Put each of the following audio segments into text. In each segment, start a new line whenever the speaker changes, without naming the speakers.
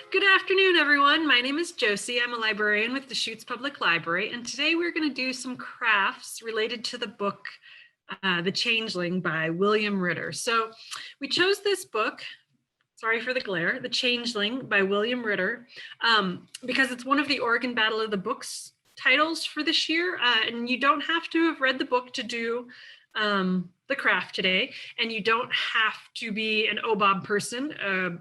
Good afternoon, everyone. My name is Josie. I'm a librarian with the Deschutes Public Library, and today we're going to do some crafts related to the book, The Changeling by William Ritter. So we chose this book, sorry for the glare, The Changeling by William Ritter, because it's one of the Oregon Battle of the Books titles for this year, and you don't have to have read the book to do the craft today, and you don't have to be an OBOB person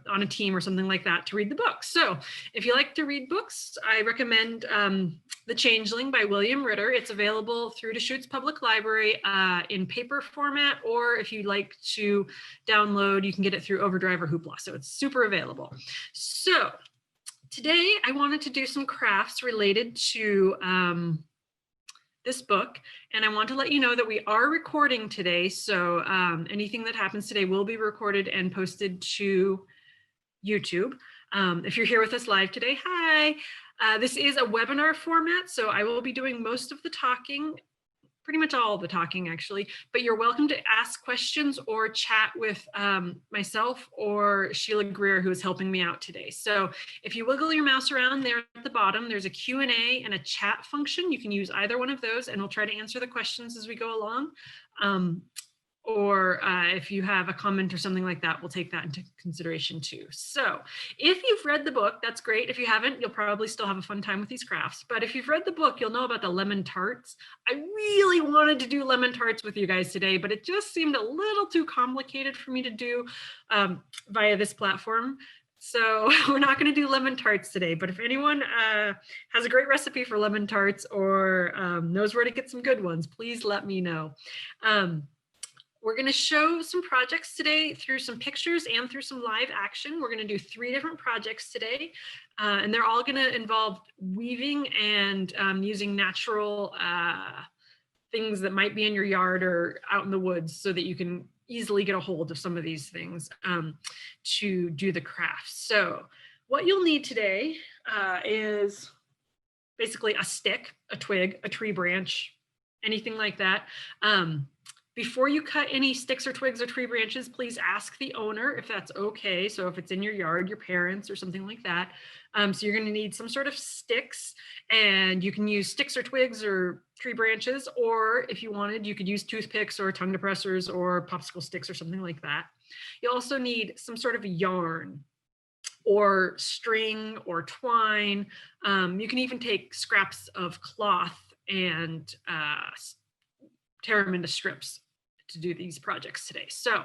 on a team or something like that to read the book. So if you like to read books, I recommend The Changeling by William Ritter. It's available through Deschutes Public Library in paper format, or if you'd like to download, you can get it through Overdrive or Hoopla. So it's super available. So today I wanted to do some crafts related to this book, and I want to let you know that we are recording today, so anything that happens today will be recorded and posted to YouTube. If you're here with us live today, hi. This is a webinar format, so I will be doing most of the talking, pretty much all the talking actually, but you're welcome to ask questions or chat with myself or Sheila Greer, who is helping me out today. So if you wiggle your mouse around there at the bottom, there's a Q&A and a chat function. You can use either one of those and we'll try to answer the questions as we go along. Or if you have a comment or something like that, we'll take that into consideration too. So if you've read the book, that's great. If you haven't, you'll probably still have a fun time with these crafts. But if you've read the book, you'll know about the lemon tarts. I really wanted to do lemon tarts with you guys today, but it just seemed a little too complicated for me to do via this platform. So we're not going to do lemon tarts today, but if anyone has a great recipe for lemon tarts or knows where to get some good ones, please let me know. We're going to show some projects today through some pictures and through some live action. We're going to do 3 different projects today, and they're all going to involve weaving and using natural things that might be in your yard or out in the woods so that you can easily get a hold of some of these things to do the crafts. So what you'll need today is basically a stick, a twig, a tree branch, anything like that. Before you cut any sticks or twigs or tree branches, please ask the owner if that's okay. So if it's in your yard, your parents or something like that. So you're going to need some sort of sticks, and you can use sticks or twigs or tree branches, or if you wanted, you could use toothpicks or tongue depressors or popsicle sticks or something like that. You'll also need some sort of yarn or string or twine. You can even take scraps of cloth and tear them into strips to do these projects today. So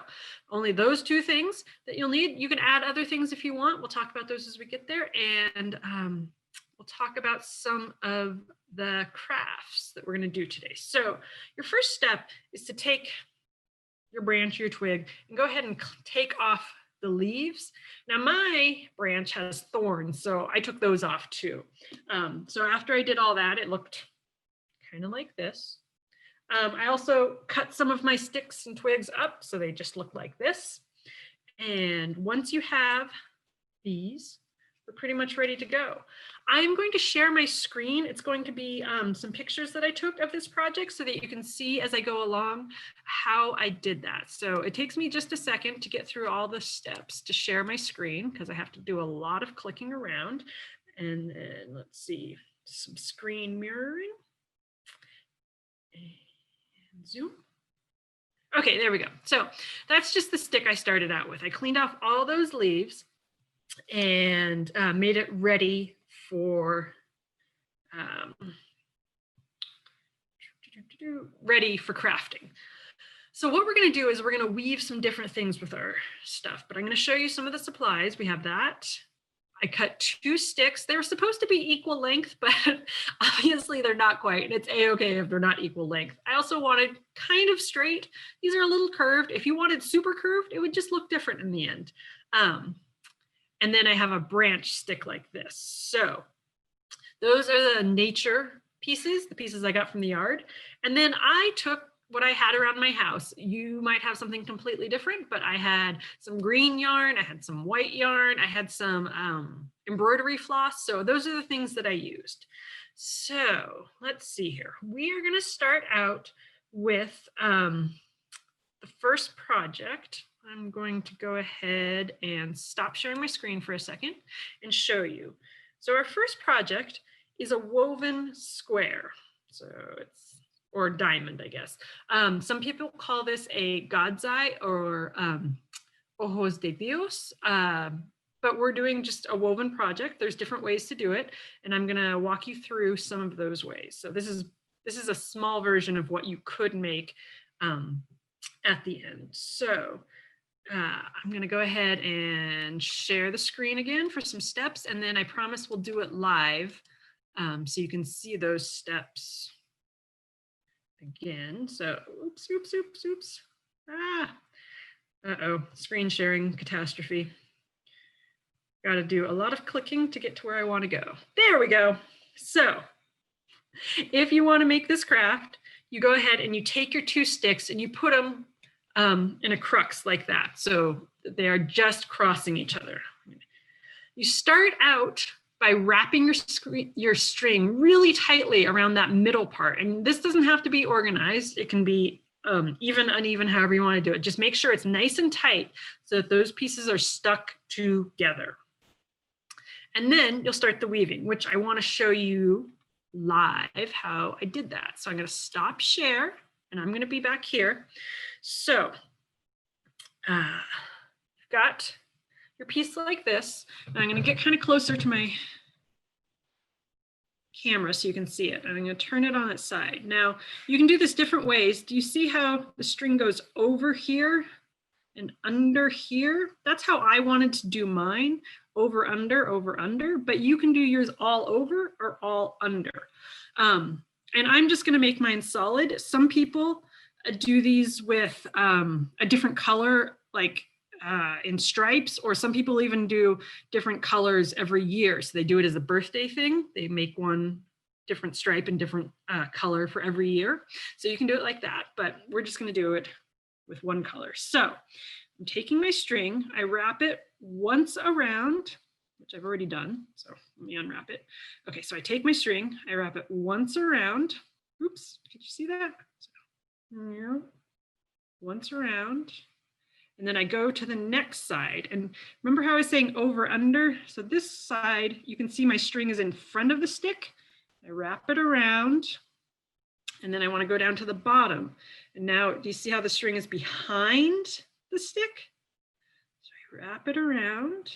only those 2 things that you'll need. You can add other things if you want. We'll talk about those as we get there. And we'll talk about some of the crafts that we're going to do today. So your first step is to take your branch, your twig, and go ahead and take off the leaves. Now my branch has thorns, so I took those off too. So after I did all that, it looked kind of like this. I also cut some of my sticks and twigs up so they just look like this. And once you have these, we're pretty much ready to go. I'm going to share my screen. It's going to be some pictures that I took of this project so that you can see as I go along how I did that. So it takes me just a second to get through all the steps to share my screen because I have to do a lot of clicking around. And then let's see, some screen mirroring. Zoom. Okay, there we go. So that's just the stick I started out with. I cleaned off all those leaves and made it ready for crafting. So what we're going to do is we're going to weave some different things with our stuff, but I'm going to show you some of the supplies. We have that. I cut 2 sticks. They were supposed to be equal length, but obviously they're not quite. And it's a-okay if they're not equal length. I also wanted kind of straight. These are a little curved. If you wanted super curved, it would just look different in the end. And then I have a branch stick like this. So those are the nature pieces, the pieces I got from the yard. And then I took what I had around my house. You might have something completely different, but I had some green yarn, I had some white yarn, I had some embroidery floss. So those are the things that I used. So let's see here. We are going to start out with the first project. I'm going to go ahead and stop sharing my screen for a second and show you. So our first project is a woven square. So it's, or diamond, I guess. Some people call this a God's eye or ojos de Dios. But we're doing just a woven project. There's different ways to do it, and I'm gonna walk you through some of those ways. So this is a small version of what you could make at the end. So I'm going to go ahead and share the screen again for some steps, and then I promise we'll do it live so you can see those steps again. So oops, oops, oops, oops. Uh-oh, screen sharing catastrophe. Got to do a lot of clicking to get to where I want to go. There we go. So if you want to make this craft, you go ahead and you take your 2 sticks and you put them in a crux like that. So they are just crossing each other. You start out by wrapping your string really tightly around that middle part. And this doesn't have to be organized. It can be even, uneven, however you want to do it. Just make sure it's nice and tight so that those pieces are stuck together. And then you'll start the weaving, which I want to show you live how I did that. So I'm going to stop share and I'm going to be back here. So you've got your piece like this. And I'm going to get kind of closer to my camera so you can see it. And I'm going to turn it on its side. Now you can do this different ways. Do you see how the string goes over here and under here? That's how I wanted to do mine. Over, under, but you can do yours all over or all under. And I'm just going to make mine solid. Some people do these with a different color, like in stripes, or some people even do different colors every year. So they do it as a birthday thing. They make one different stripe and different color for every year. So you can do it like that, but we're just going to do it with one color. So I'm taking my string, I wrap it once around, which I've already done. So let me unwrap it. Okay, so I take my string, I wrap it once around. Oops, did you see that? So, once around. And then I go to the next side. And remember how I was saying over, under? So this side, you can see my string is in front of the stick. I wrap it around. And then I want to go down to the bottom. And now, do you see how the string is behind the stick? So I wrap it around.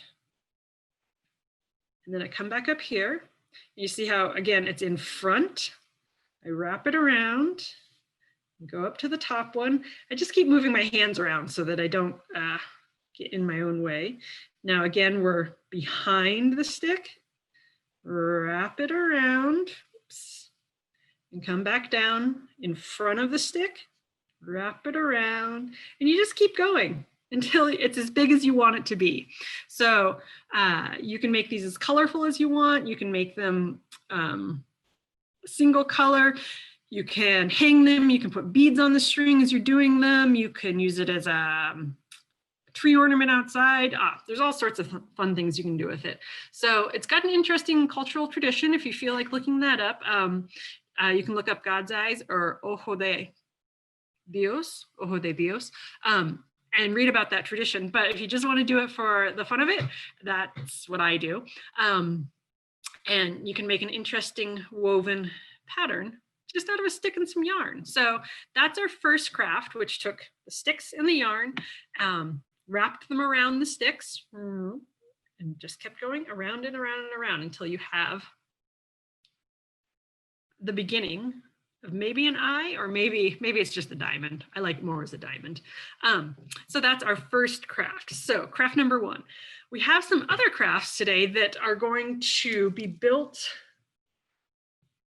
And then I come back up here. You see how, again, it's in front. I wrap it around. Go up to the top one. I just keep moving my hands around so that I don't get in my own way. Now, again, we're behind the stick. Wrap it around. Oops. And come back down in front of the stick. Wrap it around. And you just keep going until it's as big as you want it to be. So you can make these as colorful as you want. You can make them single color. You can hang them. You can put beads on the string as you're doing them. You can use it as a tree ornament outside. There's all sorts of fun things you can do with it. So it's got an interesting cultural tradition. If you feel like looking that up, you can look up God's eyes or Ojo de Dios, and read about that tradition. But if you just want to do it for the fun of it, that's what I do. And you can make an interesting woven pattern just out of a stick and some yarn. So that's our first craft, which took the sticks and the yarn, wrapped them around the sticks, and just kept going around and around and around until you have the beginning of maybe an eye, or maybe it's just a diamond. I like more as a diamond. So that's our first craft. So craft number 1. We have some other crafts today that are going to be built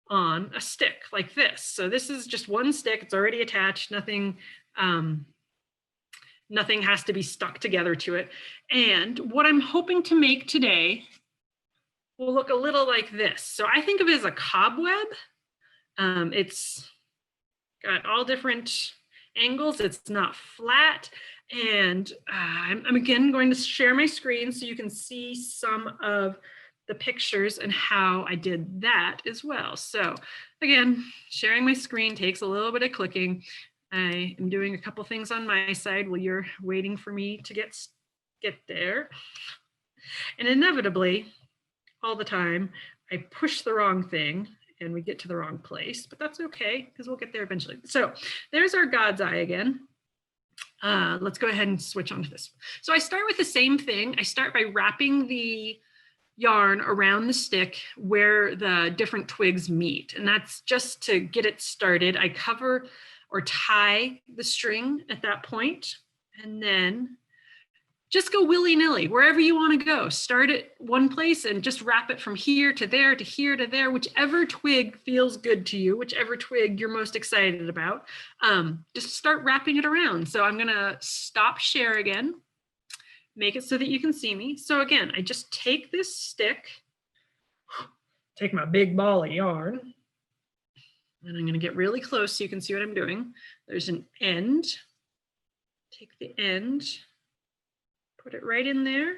on a stick like this. So this is just one stick. It's already attached. Nothing has to be stuck together to it. And what I'm hoping to make today will look a little like this. So I think of it as a cobweb. It's got all different angles. It's not flat. And I'm again going to share my screen so you can see some of the pictures and how I did that as well. So again, sharing my screen takes a little bit of clicking. I am doing a couple things on my side while you're waiting for me to get there. And inevitably, all the time, I push the wrong thing and we get to the wrong place, but that's okay because we'll get there eventually. So there's our God's eye again. Let's go ahead and switch on to this. So I start with the same thing. I start by wrapping the yarn around the stick where the different twigs meet. And that's just to get it started. I cover or tie the string at that point, and then just go willy-nilly wherever you want to go. Start at one place and just wrap it from here to there to here to there, whichever twig feels good to you, whichever twig you're most excited about. Just start wrapping it around. So I'm going to stop share again, make it so that you can see me. So again, I just take this stick, take my big ball of yarn, and I'm going to get really close so you can see what I'm doing. There's an end. Take the end, put it right in there,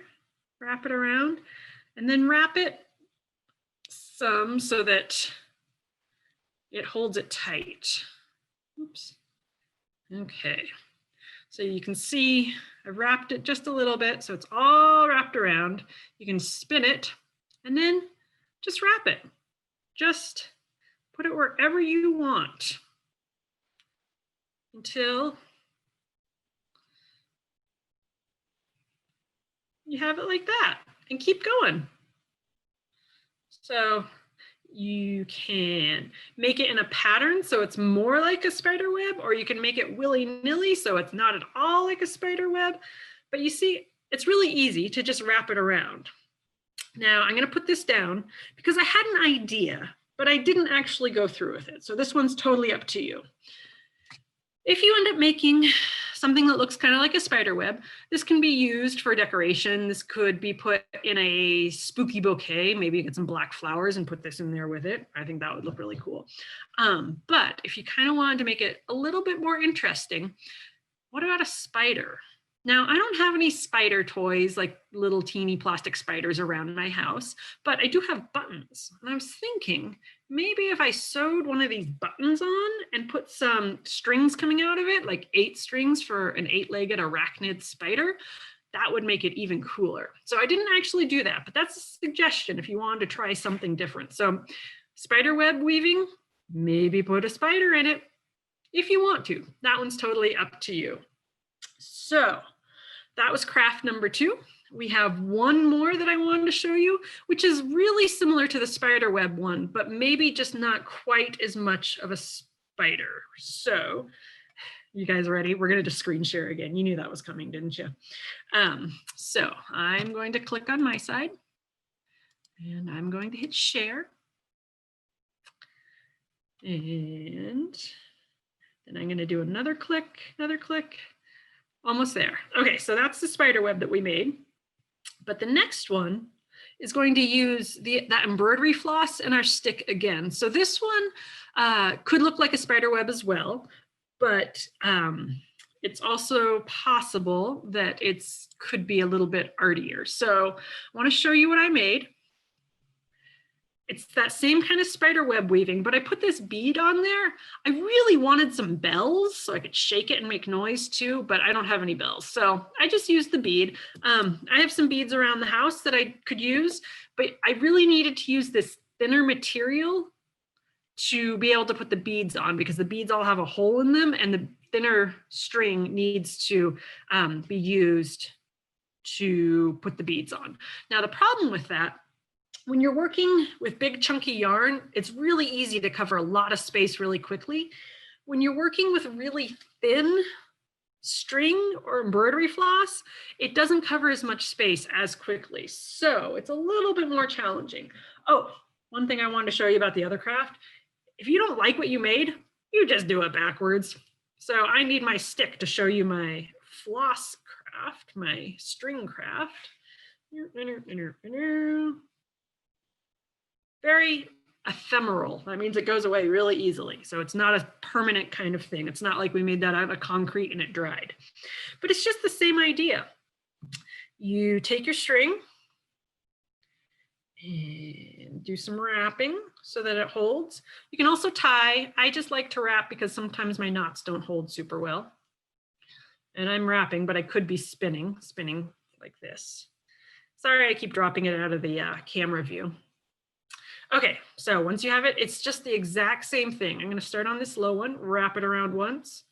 wrap it around, and then wrap it some so that it holds it tight. Oops. Okay. So you can see I've wrapped it just a little bit, so it's all wrapped around. You can spin it and then just wrap it. Just put it wherever you want until you have it like that, and keep going. So you can make it in a pattern so it's more like a spider web, or you can make it willy-nilly so it's not at all like a spider web. But you see, it's really easy to just wrap it around. Now I'm going to put this down because I had an idea, but I didn't actually go through with it. So this one's totally up to you. If you end up making something that looks kind of like a spider web, this can be used for decoration. This could be put in a spooky bouquet. Maybe you get some black flowers and put this in there with it. I think that would look really cool. But if you kind of wanted to make it a little bit more interesting, what about a spider? Now, I don't have any spider toys, like little teeny plastic spiders around my house, but I do have buttons. And I was thinking, maybe if I sewed one of these buttons on and put some strings coming out of it, like 8 strings for an 8-legged arachnid spider, that would make it even cooler. So I didn't actually do that, but that's a suggestion if you wanted to try something different. So spider web weaving, maybe put a spider in it if you want to. That one's totally up to you. So that was craft number 2. We have one more that I wanted to show you, which is really similar to the spider web one, but maybe just not quite as much of a spider. So you guys ready? We're going to just screen share again. You knew that was coming, didn't you? So I'm going to click on my side and I'm going to hit share. And then I'm going to do another click, almost there. Okay, so that's the spider web that we made. But the next one is going to use that embroidery floss and our stick again. So this one could look like a spider web as well, but it's also possible that it could be a little bit artier. So I want to show you what I made. It's that same kind of spider web weaving, but I put this bead on there. I really wanted some bells so I could shake it and make noise too, but I don't have any bells. So I just used the bead. I have some beads around the house that I could use, but I really needed to use this thinner material to be able to put the beads on because the beads all have a hole in them and the thinner string needs to be used to put the beads on. Now the problem with that, when you're working with big chunky yarn, it's really easy to cover a lot of space really quickly. When you're working with really thin string or embroidery floss, it doesn't cover as much space as quickly. So it's a little bit more challenging. Oh, one thing I wanted to show you about the other craft. If you don't like what you made, you just do it backwards. So I need my stick to show you my floss craft, my string craft. Very ephemeral. That means it goes away really easily. So it's not a permanent kind of thing. It's not like we made that out of concrete and it dried. But it's just the same idea. You take your string And do some wrapping so that it holds. You can also tie. I just like to wrap because sometimes my knots don't hold super well. And I'm wrapping, but I could be spinning like this. Sorry, I keep dropping it out of the camera view. Okay, so once you have it, it's just the exact same thing. I'm going to start on this low one, wrap it around once,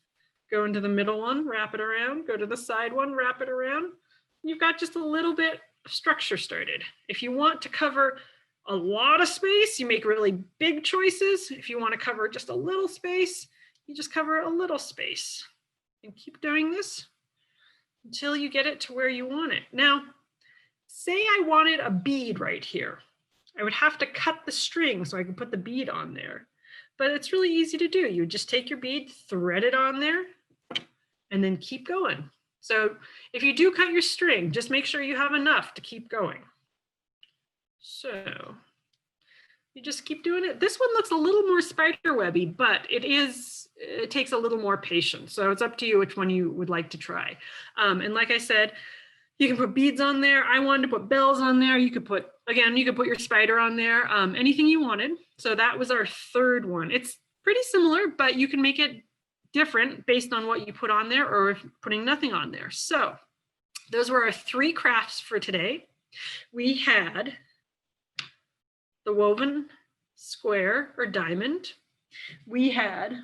go into the middle one, wrap it around, go to the side one, wrap it around. You've got just a little bit of structure started. If you want to cover a lot of space, you make really big choices. If you want to cover just a little space, you just cover a little space. And keep doing this until you get it to where you want it. Now, say I wanted a bead right here. I would have to cut the string so I can put the bead on there. But it's really easy to do. You just take your bead, thread it on there, and then keep going. So if you do cut your string, just make sure you have enough to keep going. So you just keep doing it. This one looks a little more spider webby, but it takes a little more patience. So it's up to you which one you would like to try. And like I said, you can put beads on there. I wanted to put bells on there. You could put your spider on there, anything you wanted. So that was our third one. It's pretty similar, but you can make it different based on what you put on there or putting nothing on there. So those were our 3 crafts for today. We had the woven square or diamond. We had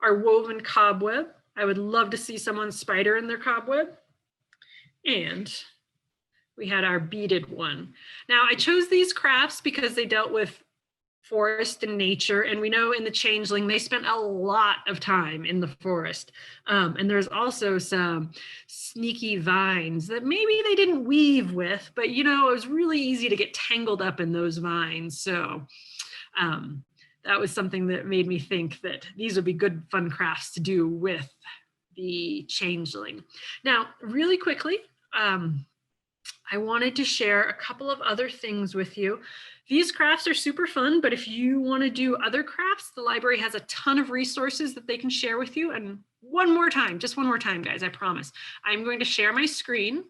our woven cobweb. I would love to see someone's spider in their cobweb. And we had our beaded one. Now I chose these crafts because they dealt with forest and nature. And we know in the Changeling, they spent a lot of time in the forest. And there's also some sneaky vines that maybe they didn't weave with, but it was really easy to get tangled up in those vines. So that was something that made me think that these would be good fun crafts to do with the Changeling. Now, really quickly, I wanted to share a couple of other things with you. These crafts are super fun, but if you want to do other crafts, the library has a ton of resources that they can share with you. And just one more time, guys, I promise. I'm going to share my screen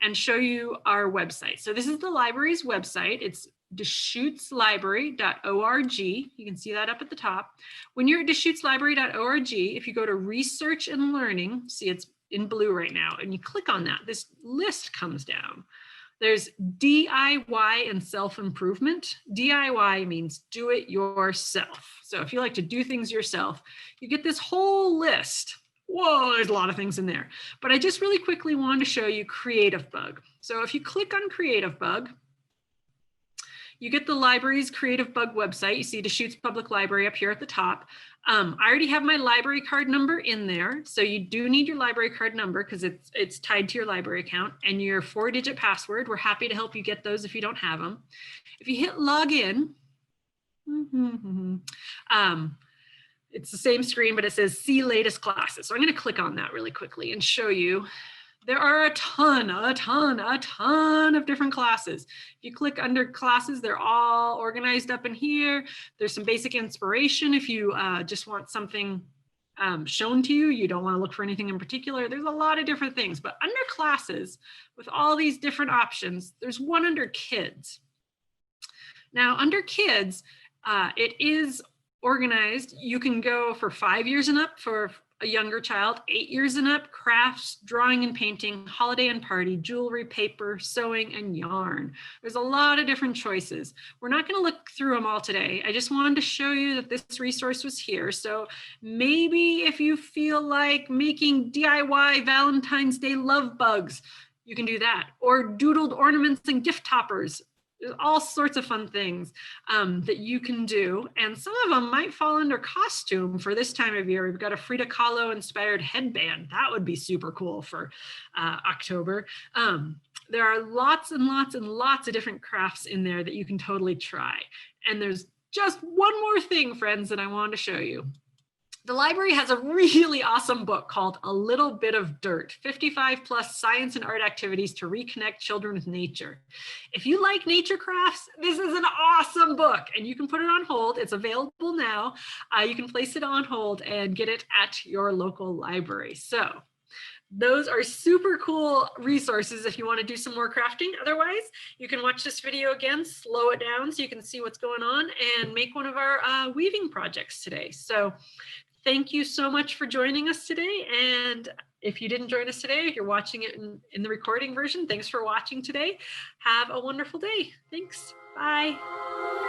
and show you our website. So this is the library's website. It's DeschutesLibrary.org. You can see that up at the top. When you're at DeschutesLibrary.org, if you go to Research and Learning, see it's in blue right now, and you click on that, this list comes down. There's DIY and self-improvement. DIY means do it yourself. So if you like to do things yourself, you get this whole list. Whoa, there's a lot of things in there. But I just really quickly wanted to show you Creative Bug. So if you click on Creative Bug, you get the library's Creative Bug website. You see Deschutes Public Library up here at the top. I already have my library card number in there. So you do need your library card number because it's tied to your library account, and your 4-digit password. We're happy to help you get those if you don't have them. If you hit login, it's the same screen, but it says see latest classes. So I'm going to click on that really quickly and show you. There are a ton of different classes. If you click under classes, they're all organized up in here. There's some basic inspiration if you just want something shown to you. You don't want to look for anything in particular. There's a lot of different things, but under classes, with all these different options, there's one under kids. Now under kids, it is organized. You can go for 5 years and up for a younger child, 8 years and up, crafts, drawing and painting, holiday and party, jewelry, paper, sewing, and yarn. There's a lot of different choices. We're not going to look through them all today. I just wanted to show you that this resource was here. So maybe if you feel like making DIY Valentine's Day love bugs, you can do that. Or doodled ornaments and gift toppers. There's all sorts of fun things that you can do. And some of them might fall under costume for this time of year. We've got a Frida Kahlo inspired headband. That would be super cool for October. There are lots and lots of different crafts in there that you can totally try. And there's just one more thing, friends, that I wanted to show you. The library has a really awesome book called A Little Bit of Dirt, 55+ science and art activities to reconnect children with nature. If you like nature crafts, this is an awesome book, and you can put it on hold. It's available now. You can place it on hold and get it at your local library. So those are super cool resources if you want to do some more crafting. Otherwise, you can watch this video again, slow it down so you can see what's going on, and make one of our weaving projects today. So thank you so much for joining us today. And if you didn't join us today, if you're watching it in the recording version, thanks for watching today. Have a wonderful day. Thanks. Bye.